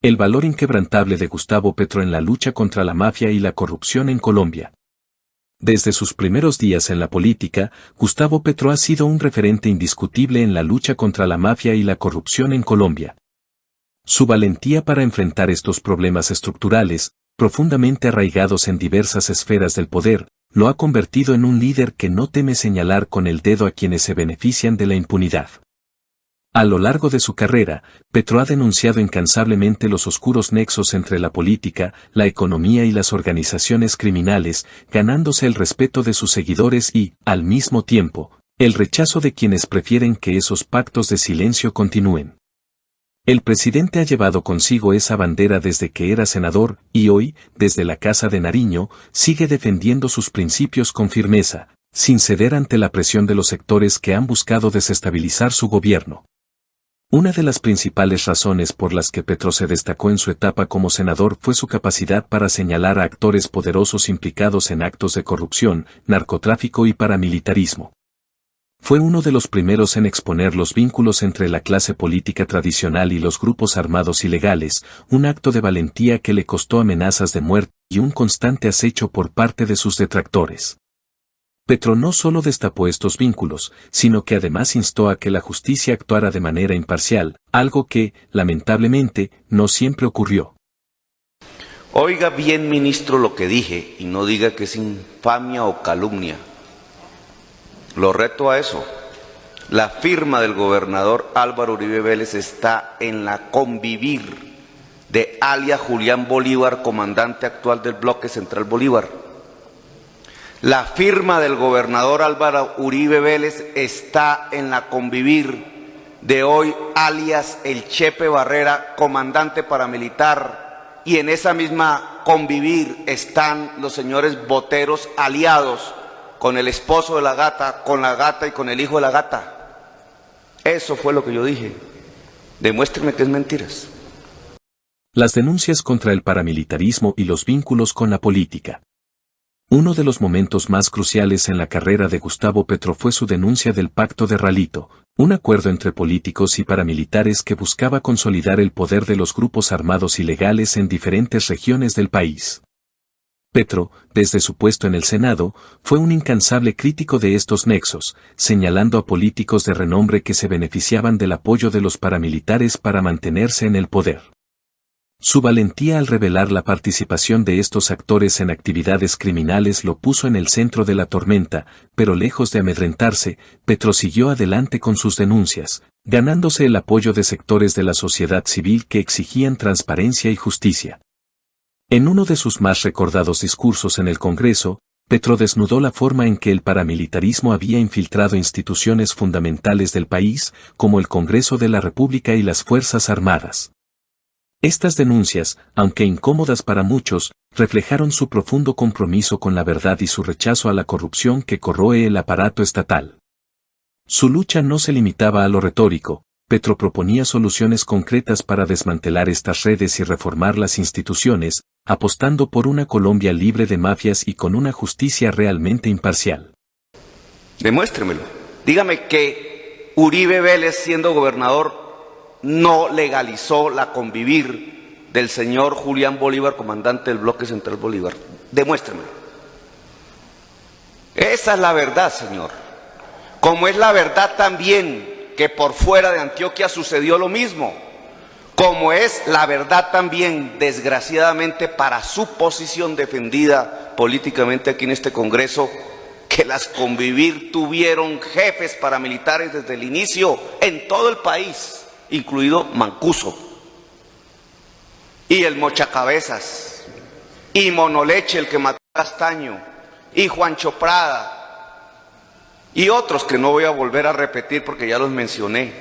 El valor inquebrantable de Gustavo Petro en la lucha contra la mafia y la corrupción en Colombia. Desde sus primeros días en la política, Gustavo Petro ha sido un referente indiscutible en la lucha contra la mafia y la corrupción en Colombia. Su valentía para enfrentar estos problemas estructurales, profundamente arraigados en diversas esferas del poder, lo ha convertido en un líder que no teme señalar con el dedo a quienes se benefician de la impunidad. A lo largo de su carrera, Petro ha denunciado incansablemente los oscuros nexos entre la política, la economía y las organizaciones criminales, ganándose el respeto de sus seguidores y, al mismo tiempo, el rechazo de quienes prefieren que esos pactos de silencio continúen. El presidente ha llevado consigo esa bandera desde que era senador y hoy, desde la Casa de Nariño, sigue defendiendo sus principios con firmeza, sin ceder ante la presión de los sectores que han buscado desestabilizar su gobierno. Una de las principales razones por las que Petro se destacó en su etapa como senador fue su capacidad para señalar a actores poderosos implicados en actos de corrupción, narcotráfico y paramilitarismo. Fue uno de los primeros en exponer los vínculos entre la clase política tradicional y los grupos armados ilegales, un acto de valentía que le costó amenazas de muerte y un constante acecho por parte de sus detractores. Petro no solo destapó estos vínculos, sino que además instó a que la justicia actuara de manera imparcial, algo que, lamentablemente, no siempre ocurrió. Oiga bien, ministro, lo que dije, y no diga que es infamia o calumnia. Lo reto a eso. La firma del gobernador Álvaro Uribe Vélez está en la convivir de alias Julián Bolívar, comandante actual del Bloque Central Bolívar. La firma del gobernador Álvaro Uribe Vélez está en la convivir de hoy alias el Chepe Barrera, comandante paramilitar, y en esa misma convivir están los señores boteros aliados con el esposo de la gata, con la gata y con el hijo de la gata. Eso fue lo que yo dije. Demuéstreme que es mentiras. Las denuncias contra el paramilitarismo y los vínculos con la política. Uno de los momentos más cruciales en la carrera de Gustavo Petro fue su denuncia del Pacto de Ralito, un acuerdo entre políticos y paramilitares que buscaba consolidar el poder de los grupos armados ilegales en diferentes regiones del país. Petro, desde su puesto en el Senado, fue un incansable crítico de estos nexos, señalando a políticos de renombre que se beneficiaban del apoyo de los paramilitares para mantenerse en el poder. Su valentía al revelar la participación de estos actores en actividades criminales lo puso en el centro de la tormenta, pero lejos de amedrentarse, Petro siguió adelante con sus denuncias, ganándose el apoyo de sectores de la sociedad civil que exigían transparencia y justicia. En uno de sus más recordados discursos en el Congreso, Petro desnudó la forma en que el paramilitarismo había infiltrado instituciones fundamentales del país, como el Congreso de la República y las Fuerzas Armadas. Estas denuncias, aunque incómodas para muchos, reflejaron su profundo compromiso con la verdad y su rechazo a la corrupción que corroe el aparato estatal. Su lucha no se limitaba a lo retórico. Petro proponía soluciones concretas para desmantelar estas redes y reformar las instituciones, apostando por una Colombia libre de mafias y con una justicia realmente imparcial. Demuéstremelo. Dígame que Uribe Vélez, siendo gobernador, no legalizó la convivir del señor Julián Bolívar, comandante del Bloque Central Bolívar. Demuéstremelo. Esa es la verdad, señor. Como es la verdad también que por fuera de Antioquia sucedió lo mismo. Como es la verdad también, desgraciadamente, para su posición defendida políticamente aquí en este Congreso, que las convivir tuvieron jefes paramilitares desde el inicio en todo el país, incluido Mancuso, y el Mochacabezas, y Monoleche, el que mató a Castaño, y Juancho Prada, y otros que no voy a volver a repetir porque ya los mencioné,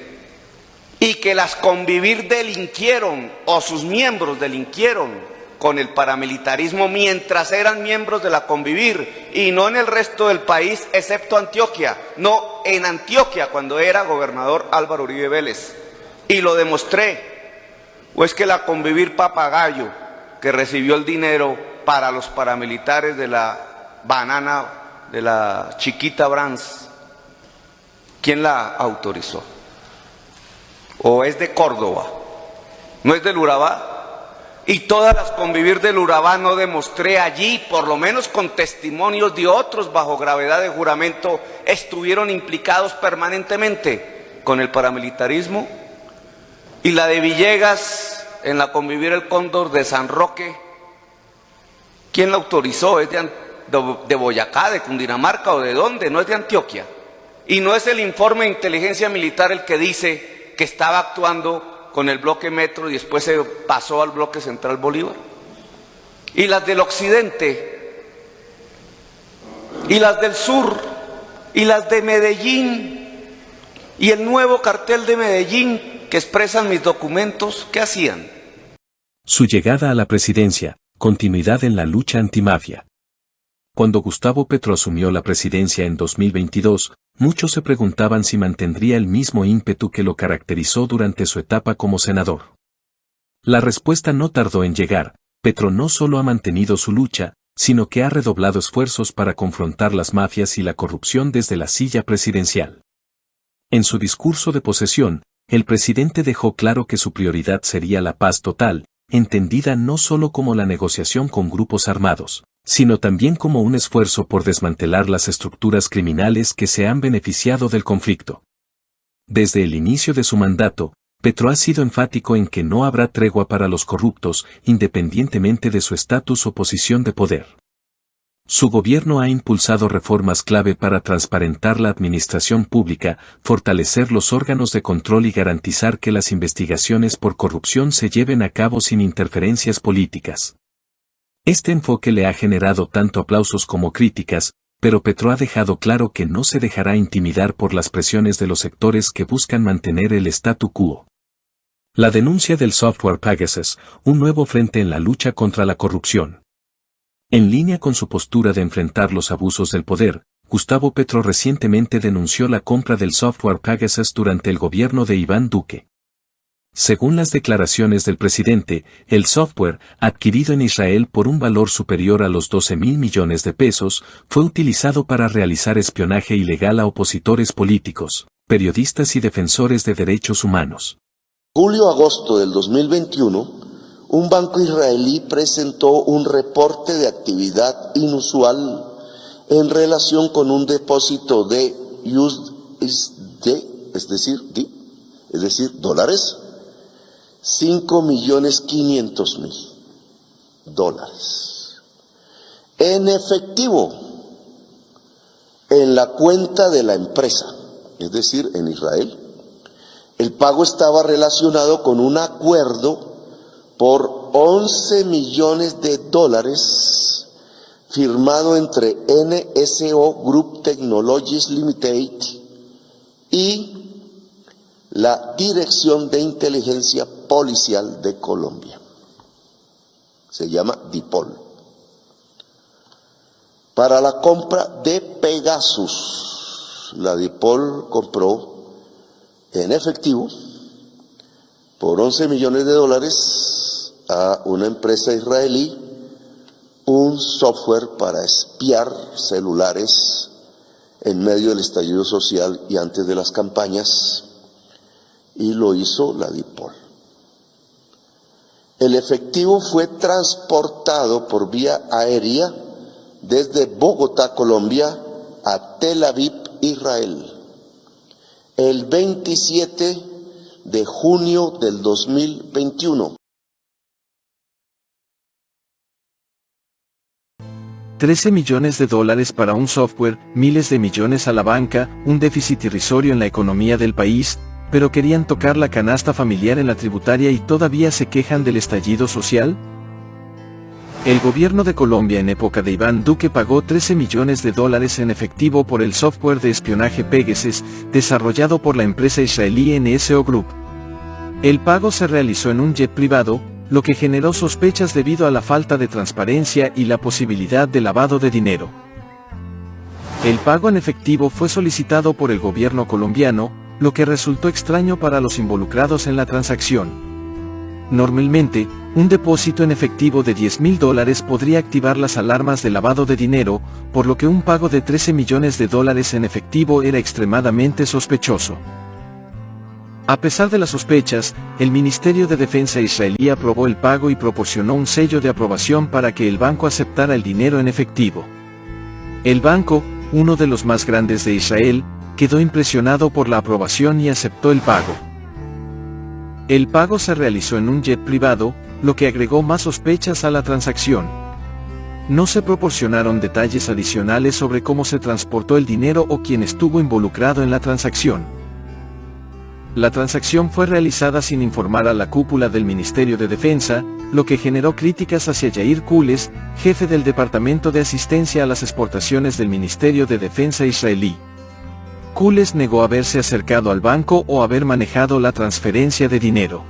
y que las convivir delinquieron, o sus miembros delinquieron con el paramilitarismo mientras eran miembros de la convivir, y no en el resto del país, excepto Antioquia, no en Antioquia cuando era gobernador Álvaro Uribe Vélez. Y lo demostré. ¿O es que la convivir Papagayo, que recibió el dinero para los paramilitares de la banana, de la Chiquita Brands, quién la autorizó? ¿O es de Córdoba? ¿No es del Urabá? Y todas las convivir del Urabá no demostré allí, por lo menos con testimonios de otros bajo gravedad de juramento, estuvieron implicados permanentemente con el paramilitarismo. Y la de Villegas, en la convivir el Cóndor de San Roque, ¿quién la autorizó? ¿Es de Boyacá, de Cundinamarca o de dónde? No es de Antioquia. Y no es el informe de inteligencia militar el que dice que estaba actuando con el bloque Metro y después se pasó al bloque Central Bolívar. Y las del occidente, y las del sur, y las de Medellín, y el nuevo cartel de Medellín que expresan mis documentos, ¿qué hacían? Su llegada a la presidencia, continuidad en la lucha antimafia. Cuando Gustavo Petro asumió la presidencia en 2022, muchos se preguntaban si mantendría el mismo ímpetu que lo caracterizó durante su etapa como senador. La respuesta no tardó en llegar. Petro no solo ha mantenido su lucha, sino que ha redoblado esfuerzos para confrontar las mafias y la corrupción desde la silla presidencial. En su discurso de posesión, el presidente dejó claro que su prioridad sería la paz total, entendida no solo como la negociación con grupos armados, sino también como un esfuerzo por desmantelar las estructuras criminales que se han beneficiado del conflicto. Desde el inicio de su mandato, Petro ha sido enfático en que no habrá tregua para los corruptos, independientemente de su estatus o posición de poder. Su gobierno ha impulsado reformas clave para transparentar la administración pública, fortalecer los órganos de control y garantizar que las investigaciones por corrupción se lleven a cabo sin interferencias políticas. Este enfoque le ha generado tanto aplausos como críticas, pero Petro ha dejado claro que no se dejará intimidar por las presiones de los sectores que buscan mantener el statu quo. La denuncia del software Pegasus, un nuevo frente en la lucha contra la corrupción. En línea con su postura de enfrentar los abusos del poder, Gustavo Petro recientemente denunció la compra del software Pegasus durante el gobierno de Iván Duque. Según las declaraciones del presidente, el software, adquirido en Israel por un valor superior a los 12.000 millones de pesos, fue utilizado para realizar espionaje ilegal a opositores políticos, periodistas y defensores de derechos humanos. Julio-agosto del 2021, un banco israelí presentó un reporte de actividad inusual en relación con un depósito de USD, es decir, dólares, $5.500.000 en efectivo en la cuenta de la empresa, es decir, en Israel. El pago estaba relacionado con un acuerdo por $11 millones firmado entre NSO Group Technologies Limited y la Dirección de Inteligencia Policial de Colombia. Se llama DIPOL. Para la compra de Pegasus, la DIPOL compró en efectivo por $11 millones a una empresa israelí un software para espiar celulares en medio del estallido social y antes de las campañas, y lo hizo la DIPOL. El efectivo fue transportado por vía aérea desde Bogotá, Colombia, a Tel Aviv, Israel, el 27 de junio del 2021. $13 millones para un software, miles de millones a la banca, un déficit irrisorio en la economía del país, pero querían tocar la canasta familiar en la tributaria y todavía se quejan del estallido social. El gobierno de Colombia en época de Iván Duque pagó $13 millones en efectivo por el software de espionaje Pegasus, desarrollado por la empresa israelí NSO Group. El pago se realizó en un jet privado, lo que generó sospechas debido a la falta de transparencia y la posibilidad de lavado de dinero. El pago en efectivo fue solicitado por el gobierno colombiano, lo que resultó extraño para los involucrados en la transacción. Normalmente, un depósito en efectivo de $10.000 podría activar las alarmas de lavado de dinero, por lo que un pago de $13 millones en efectivo era extremadamente sospechoso. A pesar de las sospechas, el Ministerio de Defensa israelí aprobó el pago y proporcionó un sello de aprobación para que el banco aceptara el dinero en efectivo. El banco, uno de los más grandes de Israel, quedó impresionado por la aprobación y aceptó el pago. El pago se realizó en un jet privado, lo que agregó más sospechas a la transacción. No se proporcionaron detalles adicionales sobre cómo se transportó el dinero o quién estuvo involucrado en la transacción. La transacción fue realizada sin informar a la cúpula del Ministerio de Defensa, lo que generó críticas hacia Yair Kules, jefe del Departamento de Asistencia a las Exportaciones del Ministerio de Defensa israelí. Kules negó haberse acercado al banco o haber manejado la transferencia de dinero.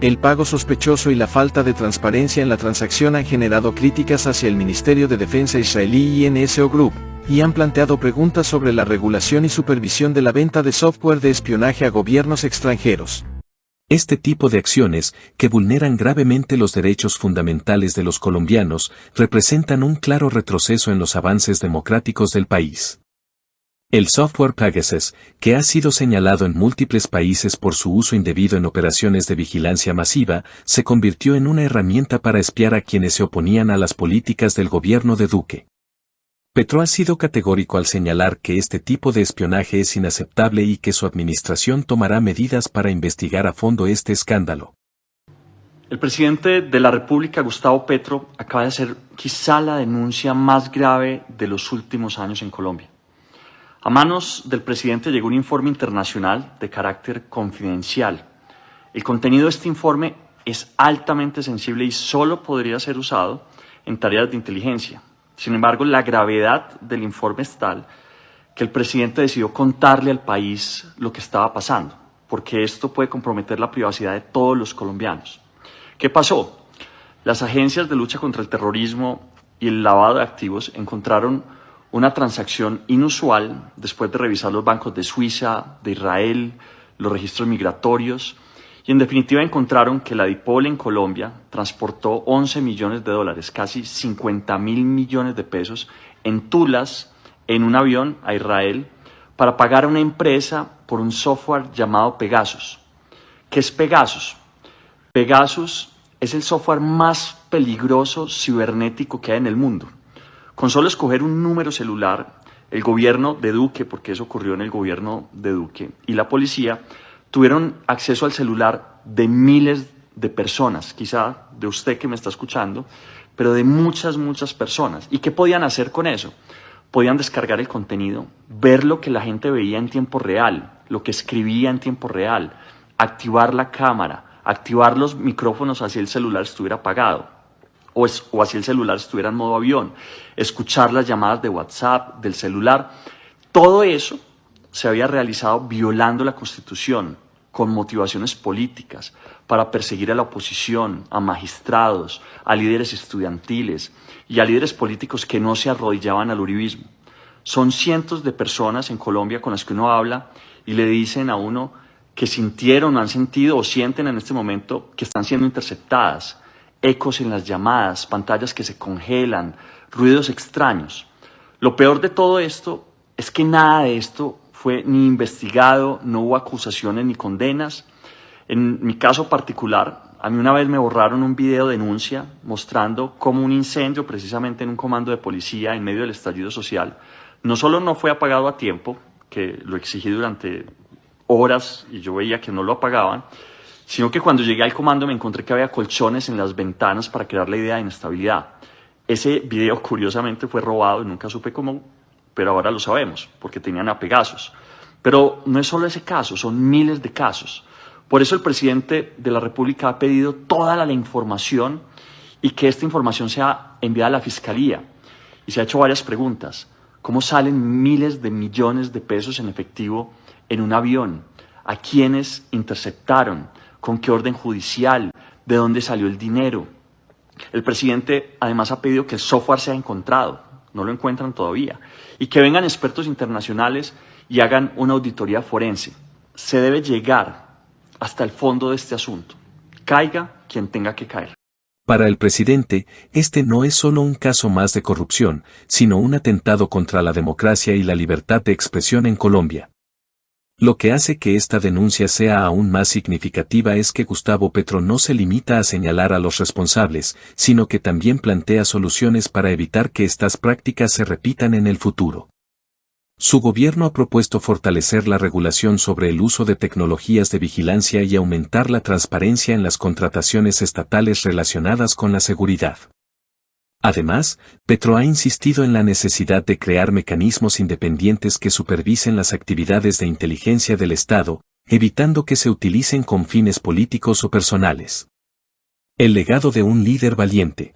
El pago sospechoso y la falta de transparencia en la transacción han generado críticas hacia el Ministerio de Defensa israelí y NSO Group, y han planteado preguntas sobre la regulación y supervisión de la venta de software de espionaje a gobiernos extranjeros. Este tipo de acciones, que vulneran gravemente los derechos fundamentales de los colombianos, representan un claro retroceso en los avances democráticos del país. El software Pegasus, que ha sido señalado en múltiples países por su uso indebido en operaciones de vigilancia masiva, se convirtió en una herramienta para espiar a quienes se oponían a las políticas del gobierno de Duque. Petro ha sido categórico al señalar que este tipo de espionaje es inaceptable y que su administración tomará medidas para investigar a fondo este escándalo. El presidente de la República, Gustavo Petro, acaba de hacer quizá la denuncia más grave de los últimos años en Colombia. A manos del presidente llegó un informe internacional de carácter confidencial. El contenido de este informe es altamente sensible y solo podría ser usado en tareas de inteligencia. Sin embargo, la gravedad del informe es tal que el presidente decidió contarle al país lo que estaba pasando, porque esto puede comprometer la privacidad de todos los colombianos. ¿Qué pasó? Las agencias de lucha contra el terrorismo y el lavado de activos encontraron una transacción inusual después de revisar los bancos de Suiza, de Israel, los registros migratorios, y en definitiva encontraron que la DIPOL en Colombia transportó 11 millones de dólares, casi 50.000 millones de pesos, en tulas en un avión a Israel para pagar a una empresa por un software llamado Pegasus. ¿Qué es Pegasus? Pegasus es el software más peligroso cibernético que hay en el mundo. Con solo escoger un número celular, el gobierno de Duque, porque eso ocurrió en el gobierno de Duque, y la policía tuvieron acceso al celular de miles de personas, quizá de usted que me está escuchando, pero de muchas personas. ¿Y qué podían hacer con eso? Podían descargar el contenido, ver lo que la gente veía en tiempo real, lo que escribía en tiempo real, activar la cámara, activar los micrófonos así el celular estuviera apagado. O así el celular estuviera en modo avión, escuchar las llamadas de WhatsApp, del celular. Todo eso se había realizado violando la Constitución, con motivaciones políticas, para perseguir a la oposición, a magistrados, a líderes estudiantiles y a líderes políticos que no se arrodillaban al uribismo. Son cientos de personas en Colombia con las que uno habla y le dicen a uno que sintieron, han sentido o sienten en este momento que están siendo interceptadas. Ecos en las llamadas, pantallas que se congelan, ruidos extraños. Lo peor de todo esto es que nada de esto fue ni investigado, no hubo acusaciones ni condenas. En mi caso particular, a mí una vez me borraron un video denuncia mostrando cómo un incendio precisamente en un comando de policía en medio del estallido social no solo no fue apagado a tiempo, que lo exigí durante horas y yo veía que no lo apagaban, sino que cuando llegué al comando me encontré que había colchones en las ventanas para crear la idea de inestabilidad. Ese video curiosamente fue robado y nunca supe cómo, pero ahora lo sabemos, porque tenían a Pegasus. Pero no es solo ese caso, son miles de casos. Por eso el presidente de la República ha pedido toda la información y que esta información sea enviada a la Fiscalía. Y se ha hecho varias preguntas. ¿Cómo salen miles de millones de pesos en efectivo en un avión? ¿A quiénes interceptaron? ¿Con qué orden judicial? ¿De dónde salió el dinero? El presidente además ha pedido que el software sea encontrado, no lo encuentran todavía, y que vengan expertos internacionales y hagan una auditoría forense. Se debe llegar hasta el fondo de este asunto, caiga quien tenga que caer. Para el presidente, este no es solo un caso más de corrupción, sino un atentado contra la democracia y la libertad de expresión en Colombia. Lo que hace que esta denuncia sea aún más significativa es que Gustavo Petro no se limita a señalar a los responsables, sino que también plantea soluciones para evitar que estas prácticas se repitan en el futuro. Su gobierno ha propuesto fortalecer la regulación sobre el uso de tecnologías de vigilancia y aumentar la transparencia en las contrataciones estatales relacionadas con la seguridad. Además, Petro ha insistido en la necesidad de crear mecanismos independientes que supervisen las actividades de inteligencia del Estado, evitando que se utilicen con fines políticos o personales. El legado de un líder valiente.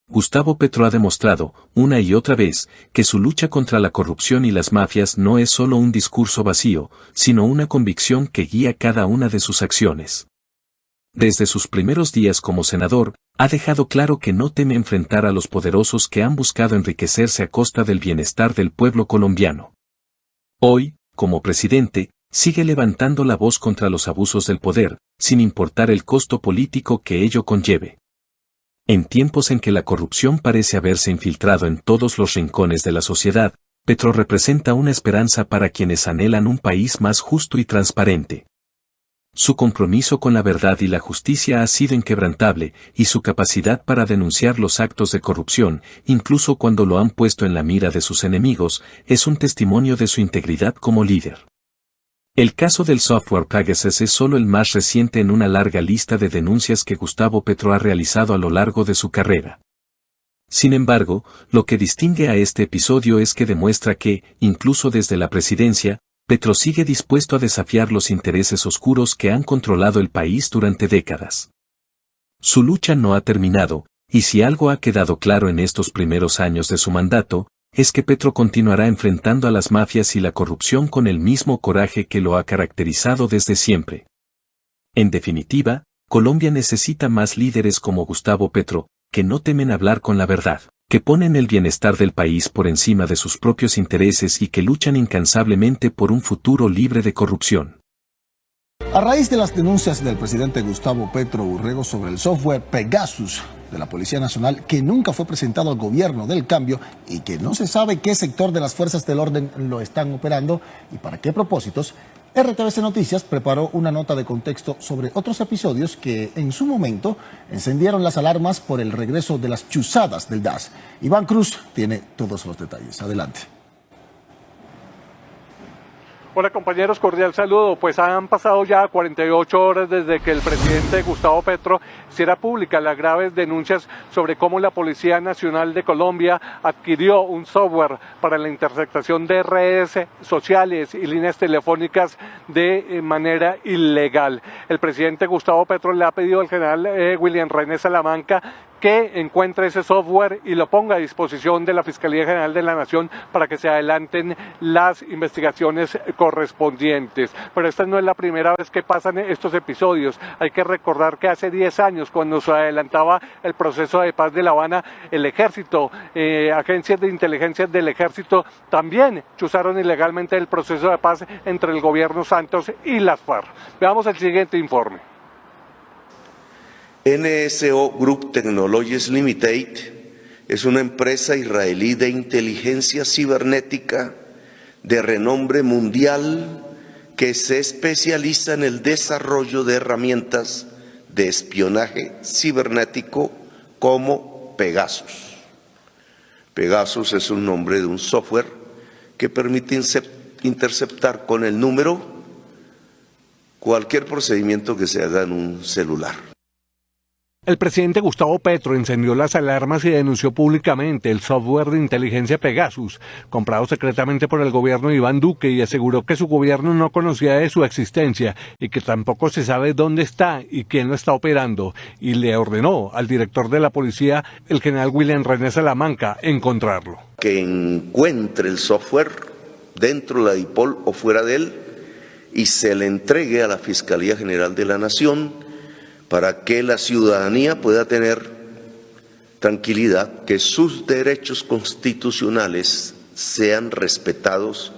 Gustavo Petro ha demostrado, una y otra vez, que su lucha contra la corrupción y las mafias no es solo un discurso vacío, sino una convicción que guía cada una de sus acciones. Desde sus primeros días como senador, ha dejado claro que no teme enfrentar a los poderosos que han buscado enriquecerse a costa del bienestar del pueblo colombiano. Hoy, como presidente, sigue levantando la voz contra los abusos del poder, sin importar el costo político que ello conlleve. En tiempos en que la corrupción parece haberse infiltrado en todos los rincones de la sociedad, Petro representa una esperanza para quienes anhelan un país más justo y transparente. Su compromiso con la verdad y la justicia ha sido inquebrantable, y su capacidad para denunciar los actos de corrupción, incluso cuando lo han puesto en la mira de sus enemigos, es un testimonio de su integridad como líder. El caso del software Pegasus es solo el más reciente en una larga lista de denuncias que Gustavo Petro ha realizado a lo largo de su carrera. Sin embargo, lo que distingue a este episodio es que demuestra que, incluso desde la presidencia, Petro sigue dispuesto a desafiar los intereses oscuros que han controlado el país durante décadas. Su lucha no ha terminado, y si algo ha quedado claro en estos primeros años de su mandato, es que Petro continuará enfrentando a las mafias y la corrupción con el mismo coraje que lo ha caracterizado desde siempre. En definitiva, Colombia necesita más líderes como Gustavo Petro, que no temen hablar con la verdad, que ponen el bienestar del país por encima de sus propios intereses y que luchan incansablemente por un futuro libre de corrupción. A raíz de las denuncias del presidente Gustavo Petro Urrego sobre el software Pegasus de la Policía Nacional, que nunca fue presentado al gobierno del cambio y que no se sabe qué sector de las fuerzas del orden lo están operando y para qué propósitos, RTVC Noticias preparó una nota de contexto sobre otros episodios que en su momento encendieron las alarmas por el regreso de las chuzadas del DAS. Iván Cruz tiene todos los detalles. Adelante. Hola compañeros, cordial saludo. Pues han pasado ya 48 horas desde que el presidente Gustavo Petro hiciera pública las graves denuncias sobre cómo la Policía Nacional de Colombia adquirió un software para la interceptación de redes sociales y líneas telefónicas de manera ilegal. El presidente Gustavo Petro le ha pedido al general William René Salamanca que encuentre ese software y lo ponga a disposición de la Fiscalía General de la Nación para que se adelanten las investigaciones correspondientes. Pero esta no es la primera vez que pasan estos episodios. Hay que recordar que hace 10 años, cuando se adelantaba el proceso de paz de La Habana, el ejército, agencias de inteligencia del ejército también chuzaron ilegalmente el proceso de paz entre el gobierno Santos y las FARC. Veamos el siguiente informe. NSO Group Technologies Limited es una empresa israelí de inteligencia cibernética de renombre mundial que se especializa en el desarrollo de herramientas de espionaje cibernético como Pegasus. Pegasus es un nombre de un software que permite interceptar con el número cualquier procedimiento que se haga en un celular. El presidente Gustavo Petro encendió las alarmas y denunció públicamente el software de inteligencia Pegasus, comprado secretamente por el gobierno de Iván Duque, y aseguró que su gobierno no conocía de su existencia y que tampoco se sabe dónde está y quién lo está operando, y le ordenó al director de la policía, el general William René Salamanca, encontrarlo. Que encuentre el software dentro de la DIPOL o fuera de él y se le entregue a la Fiscalía General de la Nación para que la ciudadanía pueda tener tranquilidad que sus derechos constitucionales sean respetados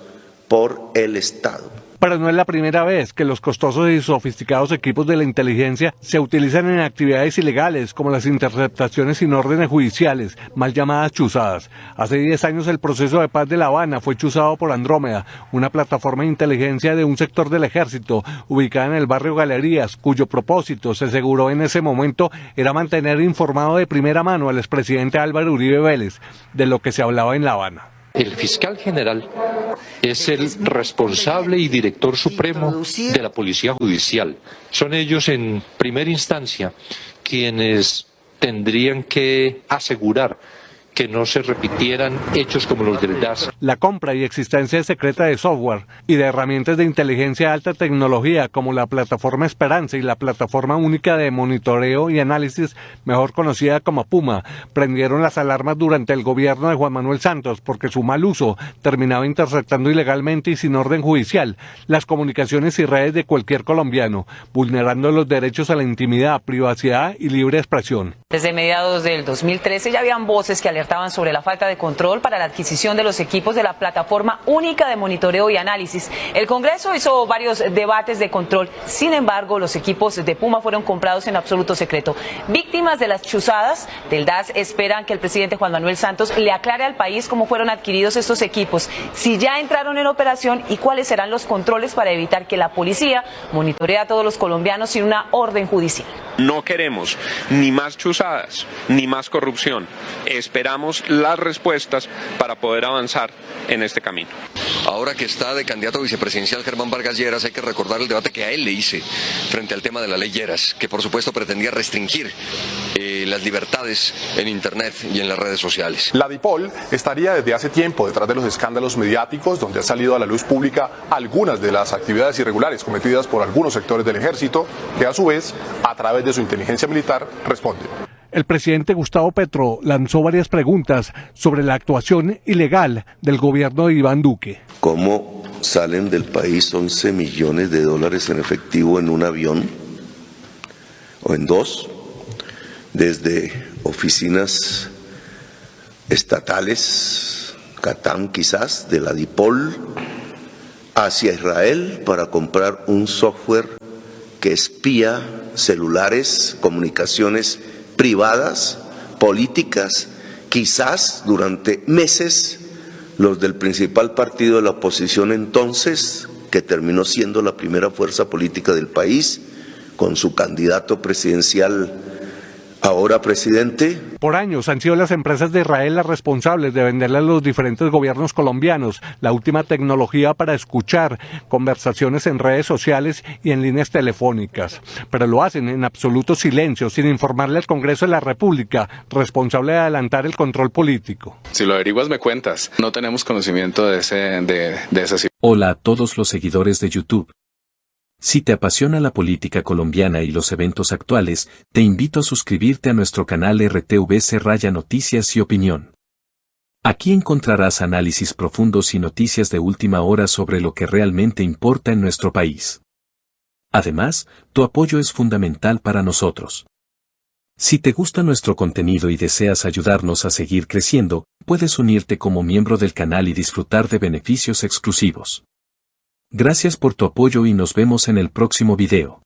por el Estado. Pero no es la primera vez que los costosos y sofisticados equipos de la inteligencia se utilizan en actividades ilegales como las interceptaciones sin órdenes judiciales, mal llamadas chuzadas. Hace 10 años el proceso de paz de La Habana fue chuzado por Andrómeda, una plataforma de inteligencia de un sector del ejército ubicada en el barrio Galerías, cuyo propósito, se aseguró en ese momento, era mantener informado de primera mano al expresidente Álvaro Uribe Vélez de lo que se hablaba en La Habana. El fiscal general es el responsable y director supremo de la Policía Judicial. Son ellos en primera instancia quienes tendrían que asegurar que no se repitieran hechos como los del DAS. La compra y existencia secreta de software y de herramientas de inteligencia de alta tecnología como la plataforma Esperanza y la plataforma única de monitoreo y análisis, mejor conocida como PUMA, prendieron las alarmas durante el gobierno de Juan Manuel Santos porque su mal uso terminaba interceptando ilegalmente y sin orden judicial las comunicaciones y redes de cualquier colombiano, vulnerando los derechos a la intimidad, privacidad y libre expresión. Desde mediados del 2013 ya habían voces que alertaban sobre la falta de control para la adquisición de los equipos de la plataforma única de monitoreo y análisis. El Congreso hizo varios debates de control. Sin embargo, los equipos de Puma fueron comprados en absoluto secreto. Víctimas de las chuzadas del DAS esperan que el presidente Juan Manuel Santos le aclare al país cómo fueron adquiridos estos equipos, si ya entraron en operación y cuáles serán los controles para evitar que la policía monitoree a todos los colombianos sin una orden judicial. No queremos ni más chuzadas, ni más corrupción. Esperamos las respuestas para poder avanzar en este camino. Ahora que está de candidato vicepresidencial Germán Vargas Lleras, hay que recordar el debate que a él le hice frente al tema de la ley Lleras, que por supuesto pretendía restringir las libertades en Internet y en las redes sociales. La DIPOL estaría desde hace tiempo detrás de los escándalos mediáticos donde ha salido a la luz pública algunas de las actividades irregulares cometidas por algunos sectores del ejército, que a su vez, a través de su inteligencia militar, responden. El presidente Gustavo Petro lanzó varias preguntas sobre la actuación ilegal del gobierno de Iván Duque. ¿Cómo salen del país 11 millones de dólares en efectivo en un avión o en dos? Desde oficinas estatales, Catam quizás, de la DIPOL, hacia Israel para comprar un software que espía celulares, comunicaciones privadas, políticas, quizás durante meses los del principal partido de la oposición entonces, que terminó siendo la primera fuerza política del país, con su candidato presidencial, ahora presidente. Por años han sido las empresas de Israel las responsables de venderle a los diferentes gobiernos colombianos la última tecnología para escuchar conversaciones en redes sociales y en líneas telefónicas. Pero lo hacen en absoluto silencio, sin informarle al Congreso de la República, responsable de adelantar el control político. Si lo averiguas me cuentas. No tenemos conocimiento de esa situación. Hola a todos los seguidores de YouTube. Si te apasiona la política colombiana y los eventos actuales, te invito a suscribirte a nuestro canal RTVC Noticias y Opinión. Aquí encontrarás análisis profundos y noticias de última hora sobre lo que realmente importa en nuestro país. Además, tu apoyo es fundamental para nosotros. Si te gusta nuestro contenido y deseas ayudarnos a seguir creciendo, puedes unirte como miembro del canal y disfrutar de beneficios exclusivos. Gracias por tu apoyo y nos vemos en el próximo video.